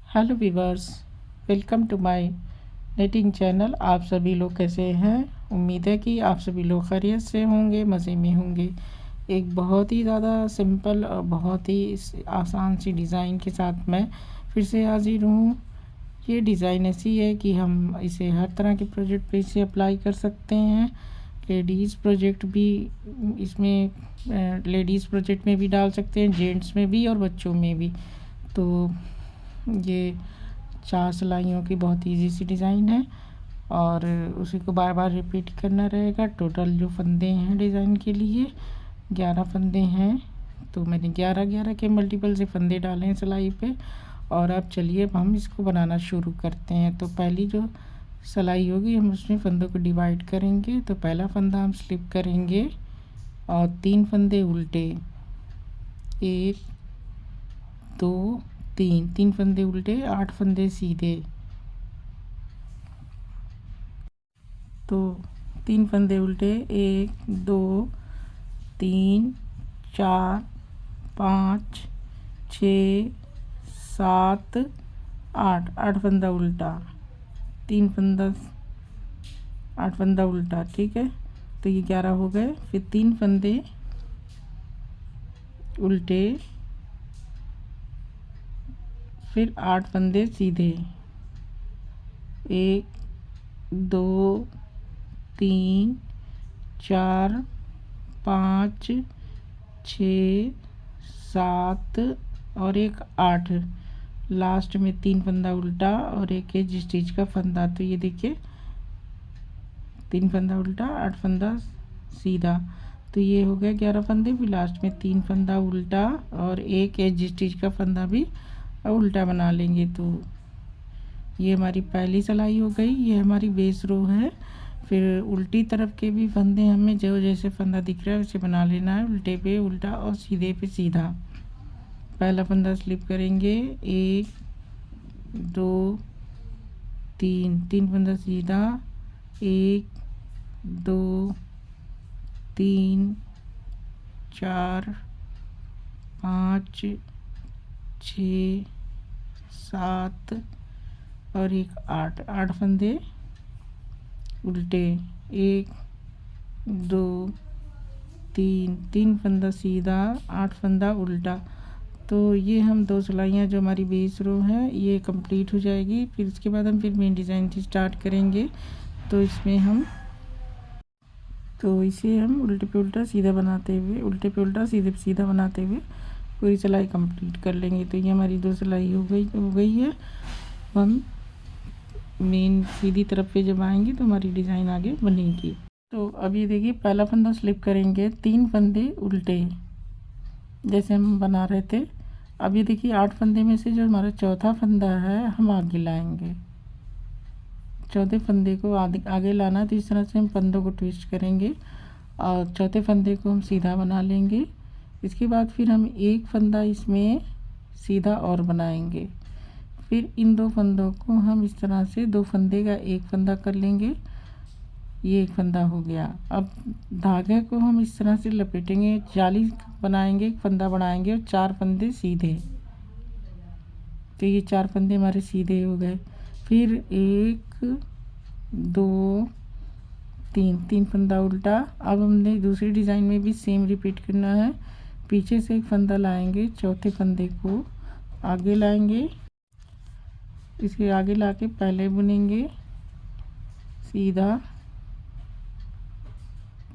Hello viewers, welcome to my netting channel. आप सभी लोग कैसे हैं? उम्मीद है कि आप सभी लोग खैरियत से होंगे, मज़े में होंगे। एक बहुत ही ज़्यादा सिंपल और बहुत ही आसान सी डिज़ाइन के साथ मैं फिर से हाजिर हूँ। ये डिज़ाइन ऐसी है कि हम इसे हर तरह के प्रोजेक्ट पे इसे अप्लाई कर सकते हैं। लेडीज़ प्रोजेक्ट भी इसमें लेडीज़ प्रोजेक्ट में भी डाल सकते हैं, जेंट्स में भी और बच्चों में भी। तो ये 4 सिलाइयों की बहुत ईजी सी डिज़ाइन है और उसी को बार बार रिपीट करना रहेगा। टोटल जो फंदे हैं डिज़ाइन के लिए 11 फंदे हैं, तो मैंने 11 के मल्टीपल से फंदे डाले हैं सिलाई पे। और अब चलिए अब हम इसको बनाना शुरू करते हैं। तो पहली जो सिलाई होगी हम उसमें फंदों को डिवाइड करेंगे। तो पहला फंदा हम स्लिप करेंगे और 3 फंदे उल्टे, 1 2 3 फंदे उल्टे, 8 फंदे सीधे। तो 3 फंदे उल्टे, 1 2 3 4 5 6 7 8, 8 फंदा उल्टा, 3 फंदा 8 फंदा उल्टा, ठीक है। तो ये 11 हो गए। फिर 3 फंदे उल्टे, फिर 8 फंदे सीधे, 1 2 3 4 5 6 7 और एक 8। लास्ट में 3 फंदा उल्टा और एक एज स्टिच का फंदा। तो ये देखिए 3 फंदा उल्टा, 8 फंदा सीधा। तो ये हो गया 11 फंदे। फिर लास्ट में 3 फंदा उल्टा और एक एज स्टिच का फंदा भी उल्टा बना लेंगे। तो ये हमारी पहली सिलाई हो गई। ये हमारी बेस रो है। फिर उल्टी तरफ के भी फंदे हमें जो जैसे फंदा दिख रहा है वैसे बना लेना है। उल्टे पे उल्टा और सीधे पे सीधा। पहला फंदा स्लिप करेंगे, 1 2 3 फंदा सीधा, 1 2 3 4 5 6 7 और एक 8 फंदे उल्टे, 1 2 3 फंदा सीधा, 8 फंदा उल्टा। तो ये हम 2 सिलाइयाँ जो हमारी बेस रो है ये कंप्लीट हो जाएगी। फिर उसके बाद हम फिर मेन डिज़ाइन स्टार्ट करेंगे। तो इसमें हम इसे हम उल्टे पे उल्टा सीधा बनाते हुए, उल्टे पे उल्टा सीधे पे सीधा बनाते हुए पूरी सिलाई कंप्लीट कर लेंगे। तो ये हमारी 2 सिलाई हो गई है। हम मेन सीधी तरफ पे जब आएंगे तो हमारी डिज़ाइन आगे बनेगी। तो अब ये देखिए पहला फंदा स्लिप करेंगे, 3 फंदे उल्टे जैसे हम बना रहे थे। अब ये देखिए 8 फंदे में से जो हमारा चौथा फंदा है हम आगे लाएंगे। चौथे फंदे को आगे लाना। तो इस तरह से हम फंदों को ट्विस्ट करेंगे और चौथे फंदे को हम सीधा बना लेंगे। इसके बाद फिर हम एक फंदा इसमें सीधा और बनाएंगे। फिर इन 2 फंदों को हम इस तरह से 2 फंदे का एक फंदा कर लेंगे। ये एक फंदा हो गया। अब धागे को हम इस तरह से लपेटेंगे, जाली बनाएंगे, एक फंदा बनाएंगे और 4 फंदे सीधे। तो ये 4 फंदे हमारे सीधे हो गए। फिर 1 2 3 फंदा उल्टा। अब हमने दूसरी डिज़ाइन में भी सेम रिपीट करना है। पीछे से एक फंदा लाएंगे, चौथे फंदे को आगे लाएंगे, इसके आगे लाके पहले बुनेंगे सीधा,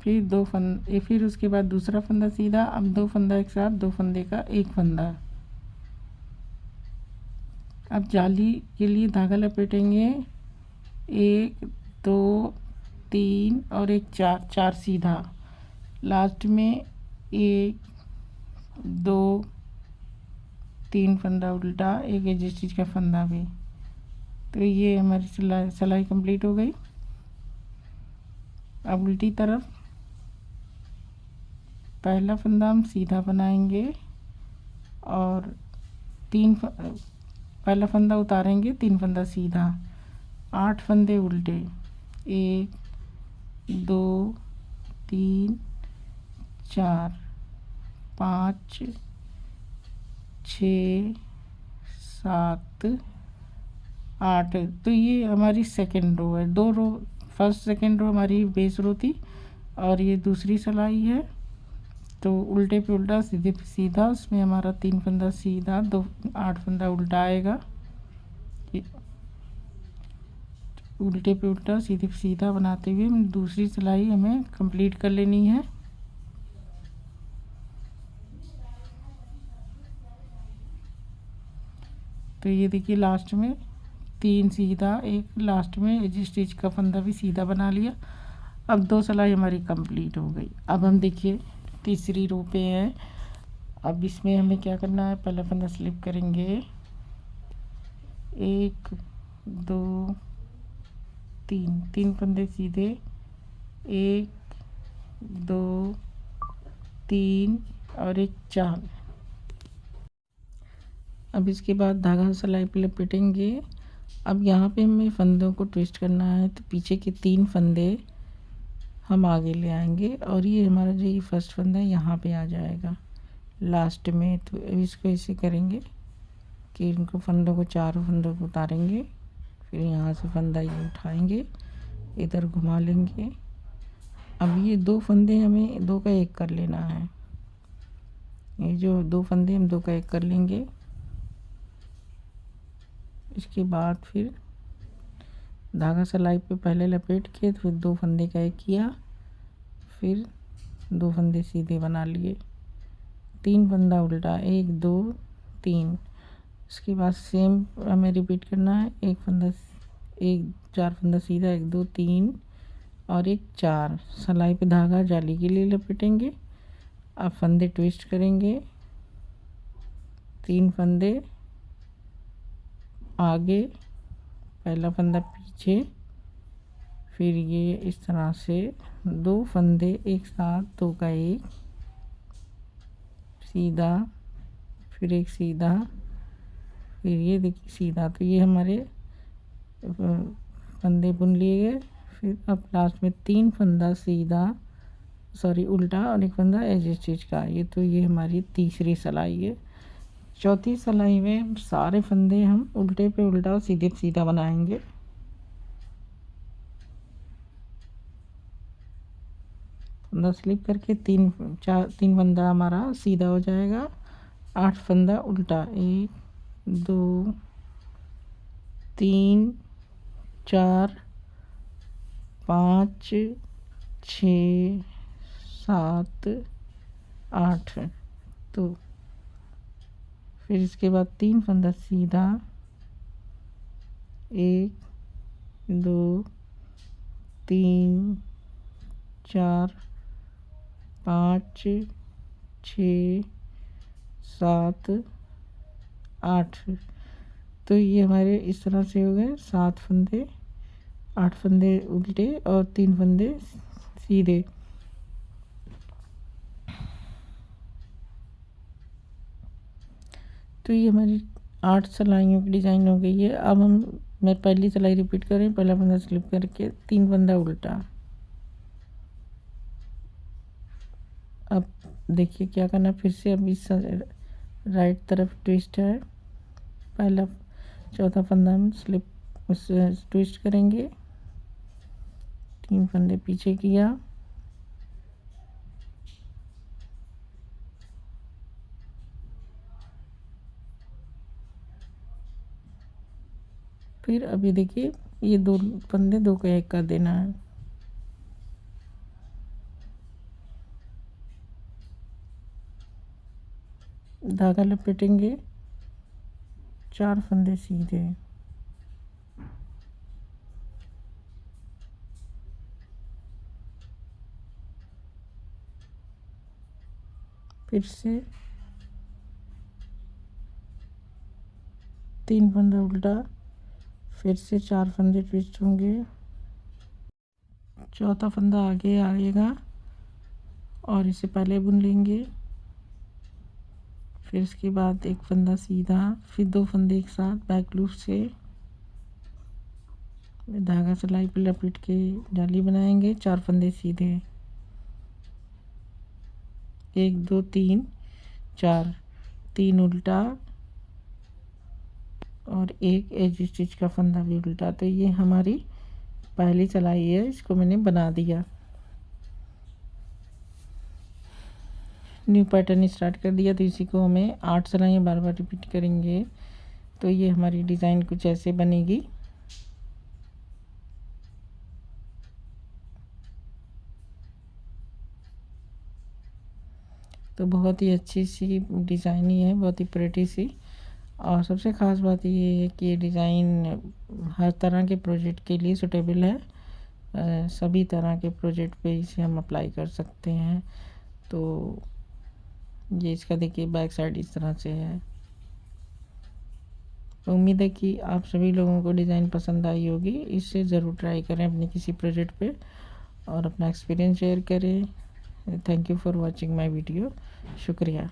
फिर 2 फंदे, फिर उसके बाद दूसरा फंदा सीधा। अब 2 फंदा एक साथ, 2 फंदे का एक फंदा। अब जाली के लिए धागा लपेटेंगे, 1 2 3 और एक 4 सीधा। लास्ट में 1 2 3 फंदा उल्टा, एक एज स्टिच का फंदा भी। तो ये हमारी सिलाई कंप्लीट हो गई। अब उल्टी तरफ पहला फंदा हम सीधा बनाएंगे और पहला फंदा उतारेंगे, 3 फंदा सीधा, 8 फंदे उल्टे, 1 2 3 4 5 6 7 8। तो ये हमारी सेकंड रो है। दो रो, फर्स्ट सेकंड रो हमारी बेस रो थी और ये दूसरी सिलाई है। तो उल्टे पे उल्टा सीधे पे सीधा, उसमें हमारा 3 फंदा सीधा, 2 8 फंदा उल्टा आएगा। उल्टे पे उल्टा सीधे पे सीधा बनाते हुए दूसरी सिलाई हमें कंप्लीट कर लेनी है। तो ये देखिए लास्ट में 3 सीधा, एक लास्ट में एज स्टिच का फंदा भी सीधा बना लिया। अब 2 सिलाई हमारी कंप्लीट हो गई। अब हम देखिए तीसरी रो पे हैं। अब इसमें हमें क्या करना है, पहला फंदा स्लिप करेंगे, 1 2 3, 3 फंदे सीधे, 1 2 3 और एक 4। अब इसके बाद धागा सिलाई पे लपेटेंगे। अब यहाँ पे हमें फंदों को ट्विस्ट करना है, तो पीछे के 3 फंदे हम आगे ले आएंगे और ये हमारा जो ये फर्स्ट फंदा है यहाँ पे आ जाएगा लास्ट में। तो अब इसको ऐसे करेंगे कि इनको फंदों को, चारों फंदों को उतारेंगे, फिर यहाँ से फंदा ये उठाएंगे, इधर घुमा लेंगे। अब ये 2 फंदे हमें 2 का 1 कर लेना है। ये जो 2 फंदे हम 2 का 1 कर लेंगे। इसके बाद फिर धागा सिलाई पे पहले लपेट के फिर 2 फंदे का 1 किया, फिर 2 फंदे सीधे बना लिए, 3 फंदा उल्टा, 1 2 3। इसके बाद सेम हमें रिपीट करना है। 1 फंदा, 1 4 फंदा सीधा, 1 2 3 और एक 4। सिलाई पे धागा जाली के लिए लपेटेंगे। अब फंदे ट्विस्ट करेंगे, 3 फंदे आगे, पहला फंदा पीछे, फिर ये इस तरह से 2 फंदे एक साथ, 2 का 1 सीधा, फिर एक सीधा, फिर ये देखिए सीधा। तो ये हमारे फंदे बुन लिए गए। फिर अब लास्ट में 3 फंदा सीधा, सॉरी उल्टा, और एक फंदा एज स्टिच का। ये हमारी तीसरी सिलाई है। चौथी सिलाई में सारे फंदे हम उल्टे पे उल्टा और सीधे पे सीधा बनाएंगे। फंदा स्लिप करके 3 फंदा हमारा सीधा हो जाएगा, 8 फंदा उल्टा, 1 2 3 4 5 6 7 8। तो फिर इसके बाद 3 फंदा सीधा, 1 2 3 4 5 6 7 8। तो ये हमारे इस तरह से हो गए 7 फंदे, 8 फंदे उल्टे और 3 फंदे सीधे। तो ये हमारी 8 सिलाइयों की डिज़ाइन हो गई है। अब मैं पहली सिलाई रिपीट करें, पहला फंदा स्लिप करके 3 फंदा उल्टा। अब देखिए क्या करना, फिर से अब इस राइट तरफ ट्विस्ट है, पहला चौथा फंदा हम स्लिप उससे ट्विस्ट करेंगे, 3 फंदे पीछे किया, फिर अभी देखिए ये 2 फंदे 2 का 1 कर देना है। धागा लपेटेंगे, 4 फंदे सीधे, फिर से 3 फंदा उल्टा, फिर से 4 फंदे ट्विस्ट होंगे, चौथा फंदा आगे आएगा और इसे पहले बुन लेंगे। फिर इसके बाद 1 फंदा सीधा, फिर 2 फंदे एक साथ बैक लूप से धागा सिलाई पे लपेट के जाली बनाएंगे, 4 फंदे सीधे, 1 2 3 4, 3 उल्टा, और एक एज स्टिच का फंदा भी उल्टा। तो ये हमारी पहली सिलाई है, इसको मैंने बना दिया। न्यू पैटर्न स्टार्ट कर दिया। तो इसी को हमें 8 सिलाइयाँ बार बार रिपीट करेंगे। तो ये हमारी डिज़ाइन कुछ ऐसे बनेगी। तो बहुत ही अच्छी सी डिज़ाइन ही है, बहुत ही प्रेटी सी। और सबसे ख़ास बात ये है कि ये डिज़ाइन हर तरह के प्रोजेक्ट के लिए सूटेबल है। सभी तरह के प्रोजेक्ट पे इसे हम अप्लाई कर सकते हैं। तो ये इसका देखिए बैक साइड इस तरह से है। तो उम्मीद है कि आप सभी लोगों को डिज़ाइन पसंद आई होगी। इसे ज़रूर ट्राई करें अपने किसी प्रोजेक्ट पे और अपना एक्सपीरियंस शेयर करें। Thank you for watching my video. शुक्रिया।